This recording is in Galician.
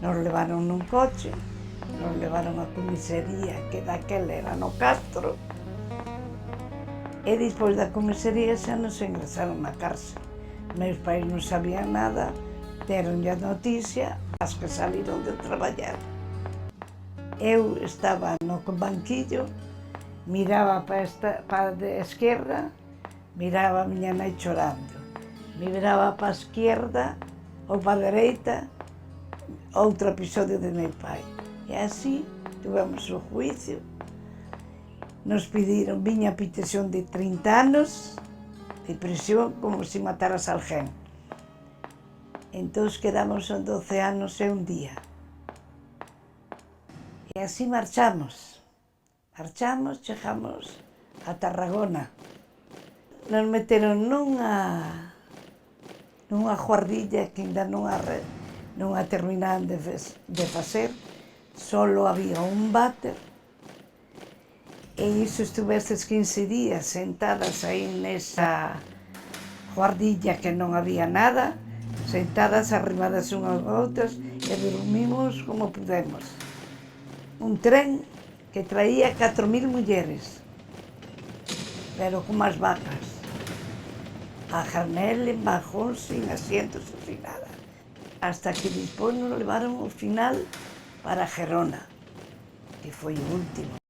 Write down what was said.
Nos levaron nun coche, nos levaron á comisaría, que daquela era no Castro, e despois da comisaría xa nos ingresaron na cárcel. Meus pais non sabían nada, deronlle a noticia as que saliron de traballar. Eu estaba no banquillo, miraba para a esquerda, miraba a miña nai chorando, miraba para a esquerda ou para a dereita, outro episodio de meu pai. E así tivemos o juicio, nos pediron, viña a petición de 30 anos de prisión como se mataras a alguén. Entón quedamos en 12 anos e un día. E así marchamos, chegamos a Tarragona. Nos meteron nunha guardilla que ainda non a terminaban de facer, solo había un váter, e iso estuveses 15 días sentadas aí nesa guardilla que non había nada, sentadas arrimadas unhas a outras, e dormimos como pudemos. Un tren que traía 4.000 mulleres, pero como as vacas, a granel, en vagón, sin asientos, sin nada, hasta que despois nos levaron ao final para Gerona, que foi o último.